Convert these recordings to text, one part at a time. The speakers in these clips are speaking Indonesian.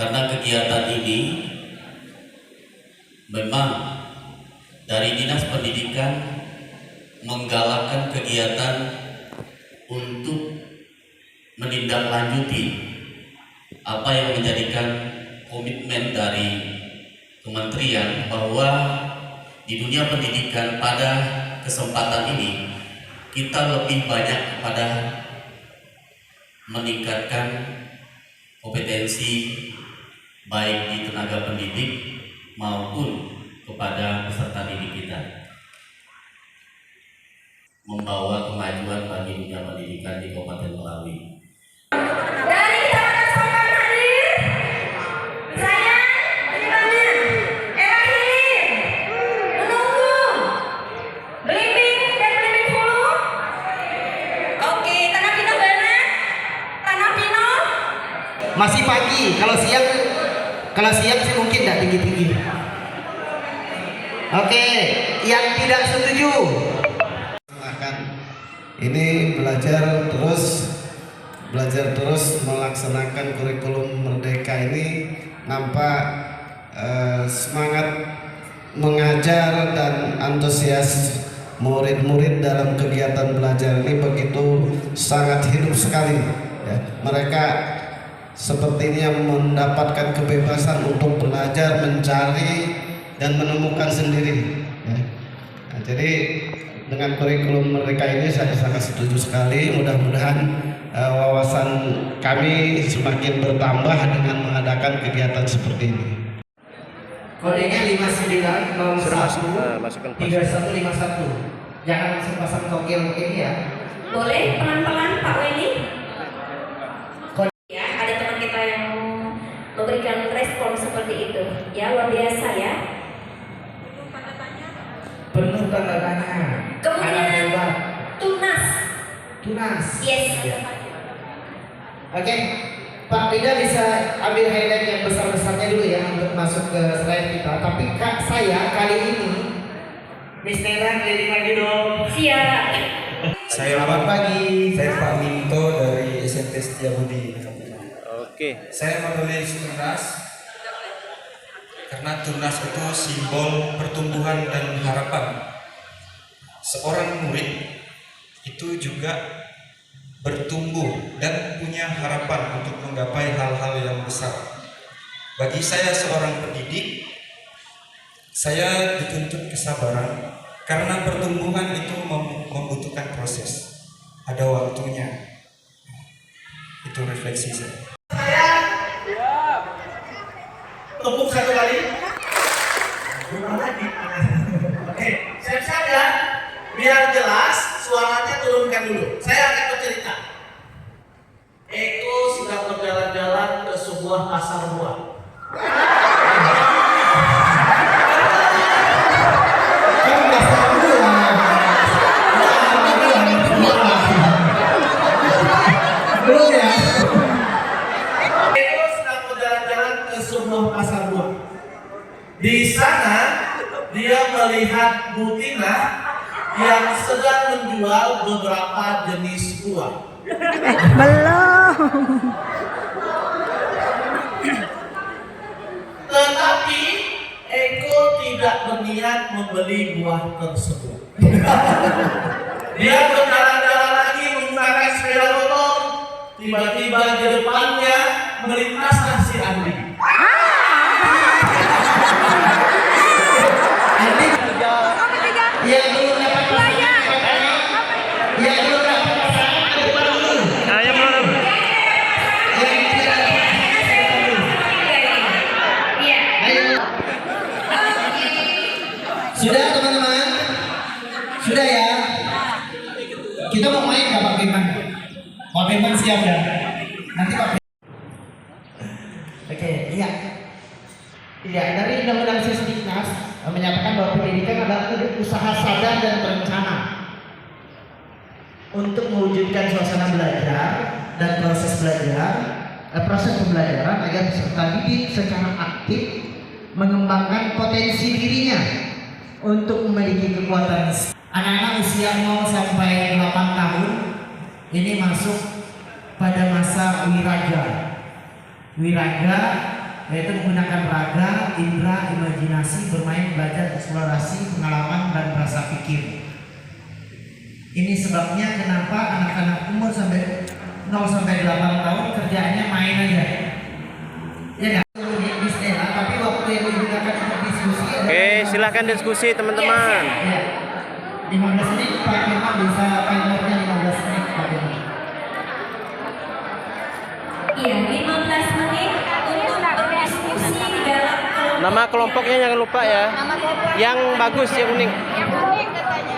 karena kegiatan ini memang dari Dinas Pendidikan menggalakkan kegiatan untuk menindaklanjuti apa yang menjadikan komitmen dari kementerian, bahwa di dunia pendidikan pada kesempatan ini kita lebih banyak kepada meningkatkan kompetensi baik di tenaga pendidik maupun kepada peserta didik kita, membawa kemajuan bagi dunia pendidikan di Kabupaten Melawi. Dari teman-teman hadir, saya Bagaimana? Era Hilir, menunggu Belimbing dan Belimbing Hulu. Oke, Tanah Pino Barat, Tanah Pino. Masih pagi, kalau siang sih mungkin tidak tinggi-tinggi. Oke, yang tidak setuju. Ini belajar terus melaksanakan kurikulum Merdeka ini, nampak semangat mengajar dan antusias murid-murid dalam kegiatan belajar ini begitu sangat hidup sekali ya. Mereka sepertinya mendapatkan kebebasan untuk belajar, mencari dan menemukan sendiri ya. Nah, jadi dengan kurikulum Merdeka ini saya sangat setuju sekali. Mudah-mudahan wawasan kami semakin bertambah dengan mengadakan kegiatan seperti ini. Kodenya 5901 3151. Jangan langsung pasang togel ini ya. Boleh pelan-pelan Pak Weni? Ya, ada teman kita yang memberikan respon seperti itu. Ya, luar biasa ya. Penuh tanda tanya. Kemudian tunas. Yes. Oke, Pak Rida bisa ambil highlight yang besar-besarnya dulu ya untuk masuk ke slide kita. Tapi saya kali ini Miss Nela keliling lagi dong. Siap. Selamat pagi. Saya Pak Minto dari SMP Setiabudi. Oke. Saya menulis tunas karena tunas itu simbol pertumbuhan dan harapan. Seorang murid itu juga bertumbuh dan punya harapan untuk menggapai hal-hal yang besar. Bagi saya seorang pendidik, saya dituntut kesabaran karena pertumbuhan itu membutuhkan proses. Ada waktunya. Itu refleksi saya. Tepuk satu kali. Berapa lagi? Oke, siap-siap ya. Biar jelas, suaranya turunkan dulu. Saya akan bercerita. Eko sedang berjalan-jalan ke sebuah pasar buah. Belum ya? Eko sedang berjalan-jalan ke sebuah pasar buah. Di sana dia melihat Butina yang sedang menjual beberapa jenis buah. Belum. Tetapi Eko tidak berniat membeli buah tersebut. Dia berjalan-jalan lagi menggunakan sepeda motor. Tiba-tiba di depannya melintaslah si Andi. Yang belum dapat yang belum dapat Ayam belum. sudah teman-teman, sudah ya. Kita mau main nggak Pak Firman? Pak Firman siap ya? Nanti Pak. Oke, iya. Iya, dari Undang-Undang Sisdiknas menyatakan bahwa pendidikan adalah usaha sadar dan berencana untuk mewujudkan suasana belajar dan proses pembelajaran agar peserta didik secara aktif mengembangkan potensi dirinya untuk memiliki kekuatan. Anak-anak usia 0 sampai 8 tahun ini masuk pada masa wiraga yaitu menggunakan raga, indera, imajinasi, bermain, belajar, eksplorasi, pengalaman, dan rasa pikir. Ini sebabnya kenapa anak-anak umur 0 sampai 8 tahun kerjaannya main aja. Ya nggak? Di Stella, tapi waktu yang digunakan untuk diskusi. Oke, silahkan diskusi teman-teman. Ya, 15 menit Pak Firman bisa timernya 15 menit Pak Firman. Iya, 15 menit untuk berdiskusi di dalam kelompok. Nama kelompoknya jangan lupa ya. Yang bagus, yang kuning. Yang kuning katanya.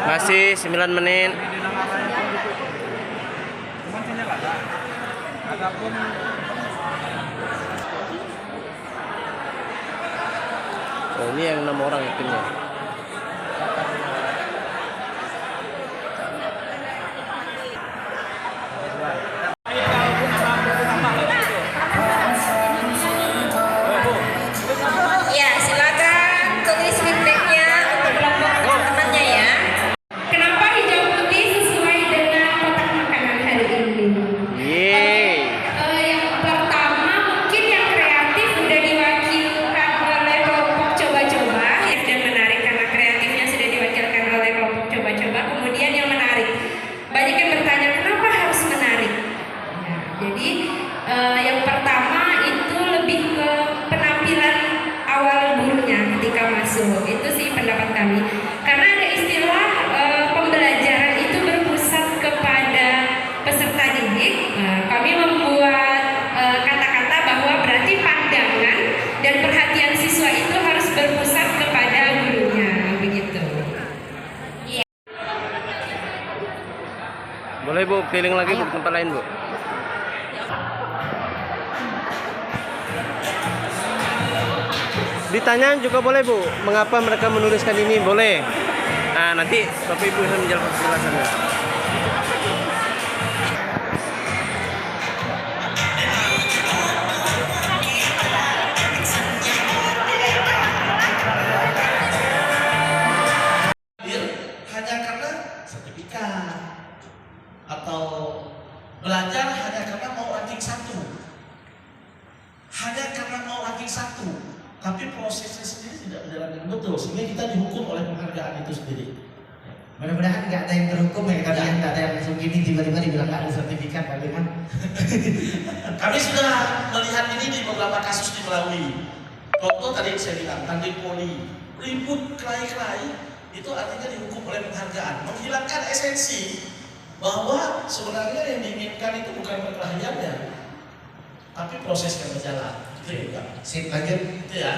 Masih 9 menit. Oh, ini yang 6 orang ikutnya. Ya, silakan tulis feedbacknya untuk kelompok teman-temannya ya. Kenapa hijau putih sesuai dengan kotak makanan hari ini? Yeay. Yang pertama mungkin yang kreatif udah diwakilkan oleh kelompok coba-coba dan menarik karena kreatifnya sudah diwakilkan oleh kelompok coba-coba. Kemudian yang menarik, banyak yang bertanya kenapa harus menarik. Nah, jadi yang pertama itu lebih ke penampilan awal gurunya ketika masuk. Itu sih pendapat kami. Karena ada istilah pembelajaran itu berpusat kepada peserta didik. Kami membuat kata-kata bahwa berarti pandangan dan perhatian siswa itu harus berpusat kepada gurunya, begitu. Boleh Bu, keliling lagi Bu, ke tempat lain Bu. Ditanya juga boleh Bu, mengapa mereka menuliskan ini, boleh. Nah, nanti Bapak Ibu bisa menjelaskan penjelasannya. Hanya karena sertifikat atau belajar hanya karena mau ranking 1, hanya karena mau ranking 1, tapi prosesnya sendiri tidak berjalan dengan betul sehingga kita dihukum oleh penghargaan itu sendiri. Mudah-mudahan nggak ada yang terhukum ya, kalian nggak ada yang langsung gini tiba-tiba dibilang nggak ada sertifikat Pak Firman. Kami sudah melihat ini di beberapa kasus di Melawi. Contoh tadi saya bilang tanding poli, ribut kelahi-kelahi, itu artinya dihukum oleh penghargaan, menghilangkan esensi bahwa sebenarnya yang diinginkan itu bukan perkelahiannya, tapi proses yang berjalan. Itu juga. Sip, lanjut. Itu ya.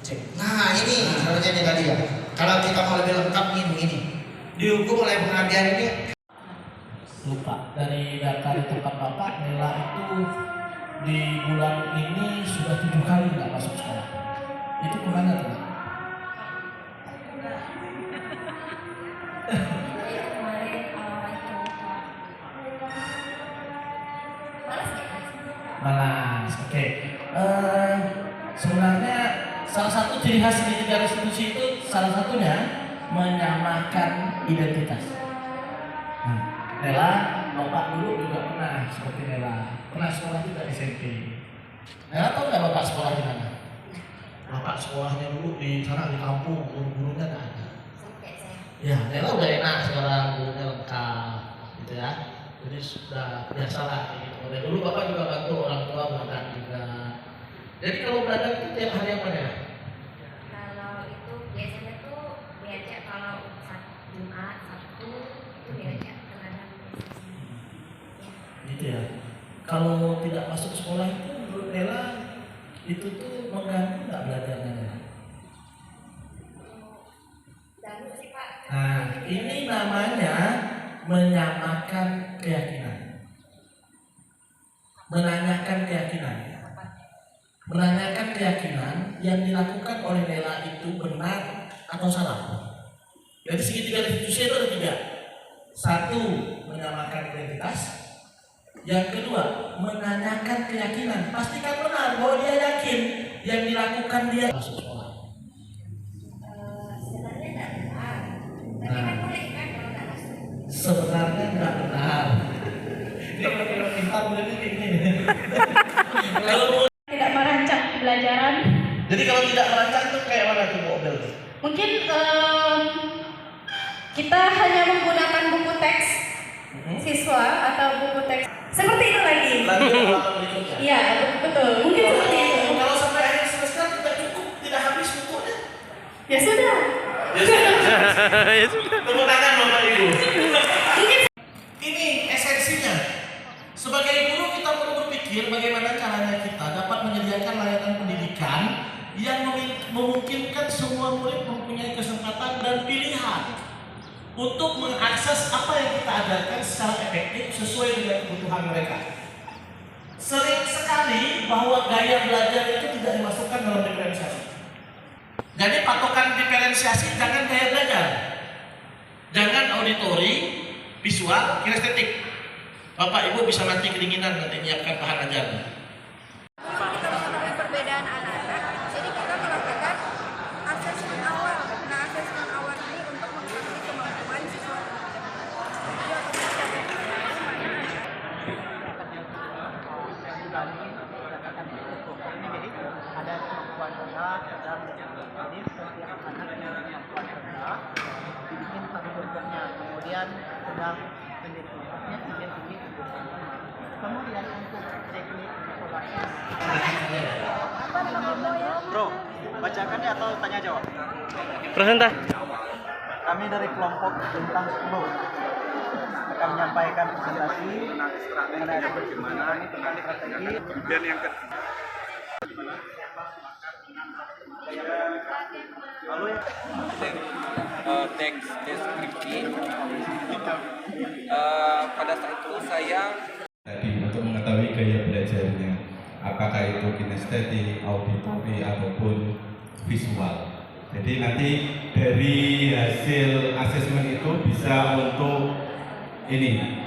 Cek. Nah ini sebenarnya ini tadi ya. Kalau kita mau lebih lengkap ini dihukum oleh penghargaan ini. Lupa dari data di tempat Bapak, Nela itu di bulan ini sudah 7 kali nggak masuk sekolah. Itu kemana tuh? Malas, oke. Sebenarnya salah satu ciri khas di 3 institusi itu salah satunya menyamakan identitas. Nah, Nela, Bapak dulu juga pernah seperti Nela, pernah sekolah juga SMP. Nela tahu nggak Bapak sekolah di mana? Bapak sekolahnya dulu di sana di kampung, guru-gurunya nggak ada. Ya, Nela udah enak sekarang, gurunya lengkap, gitu ya. Jadi sudah biasa lah gitu. Dan dulu Bapak juga bantu orang tua belajar juga. Jadi kalau belajar itu tiap hari apa ya? Kalau itu biasanya tuh diajak kalau Jumat, Sabtu itu diajak terhadap Gitu ya. Kalau tidak masuk sekolah itu menurut Nela itu tuh mengganggu nggak belajarnya? Ganggu sih Pak. Nah, ini namanya menyamakan keyakinan. Menanyakan keyakinan. Menanyakan keyakinan yang dilakukan oleh Nela itu benar atau salah. Dari segi 3 institusi itu ada 3. 1, menyamakan identitas. Yang kedua, menanyakan keyakinan. Pastikan benar bahwa dia yakin yang dilakukan dia masuk sekolah. Sebenarnya nggak benar. Dia kalau pintar boleh ini. Kalau Tidak merancang pembelajaran. jadi kalau tidak merancang itu kayak mana tuh mobil? Mungkin kita hanya menggunakan buku teks siswa atau buku teks seperti itu lagi. Lagi halaman berikutnya. Iya, betul. Mungkin seperti itu. Kalau sampai akhir semester tidak cukup, tidak habis bukunya. Ya sudah. Ya sudah. Tepuk tangan Bapak Ibu. Ini esensinya. Sebagai guru kita perlu berpikir bagaimana caranya kita dapat menyediakan layanan pendidikan yang memungkinkan semua murid mempunyai kesempatan dan pilihan untuk mengakses apa yang kita ajarkan secara efektif sesuai dengan kebutuhan mereka. Sering sekali bahwa gaya belajar itu tidak dimasukkan dalam diferensiasi. Jadi patokan diferensiasi jangan gaya belajar, jangan auditori, visual, kinestetik. Bapak Ibu bisa nanti keinginan nanti menyiapkan bahan ajarnya. Kita mengetahui perbedaan anak-anak, jadi kita melakukan asesmen awal. Nah, asesmen awal ini untuk mengetahui kemampuan siswa. Jadi otomatis ada kemampuan rendah dan jadi setiap anak yang kemampuan rendah dibikin satu bentuknya, kemudian sedang identitasnya kemudian tinggi kemudian untuk teknik evaluasi. Bro, bacakan ya atau tanya jawab? Presentasi. Kami dari kelompok bintang 10 akan menyampaikan presentasi mengenai bagaimana strategi. Kemudian yang lalu teks deskripsi. Pada saat itu saya tadi untuk mengetahui gaya belajarnya, apakah itu kinestetik, auditori ataupun visual. Jadi nanti dari hasil asesmen itu bisa untuk ini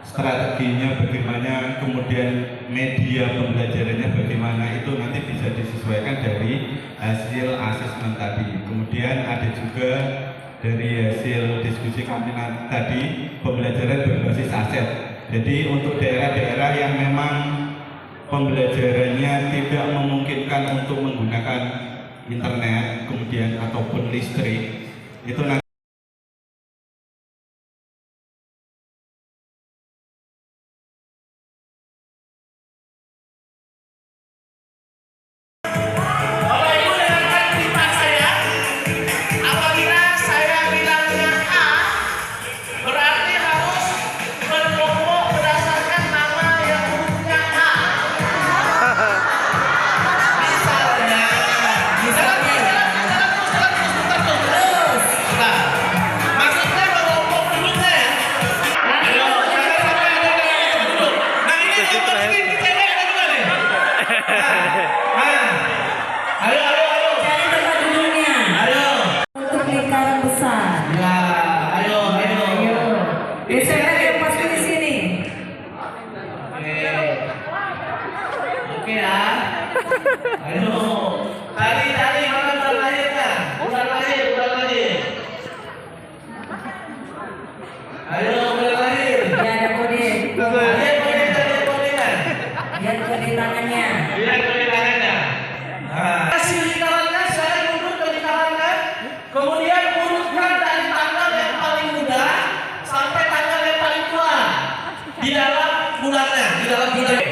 strateginya bagaimana, kemudian media pembelajarannya bagaimana, itu nanti bisa disesuaikan dari hasil asesmen tadi. Kemudian ada juga dari hasil diskusi kami tadi pembelajaran berbasis aset. Jadi untuk daerah-daerah yang memang pembelajarannya tidak memungkinkan untuk menggunakan internet kemudian ataupun listrik, itu nanti Tadi mana bulan lahirnya? Bulan lahir. Ayo bulan lahir. Ya ada kode. Lihat kode-nya. Lihat kode tangannya. Kasih lingkarannya, saya mundur ke lingkarannya. Kemudian urutkan dari tanggal yang paling muda sampai tanggal yang paling tua di dalam bulannya, di dalam bulan.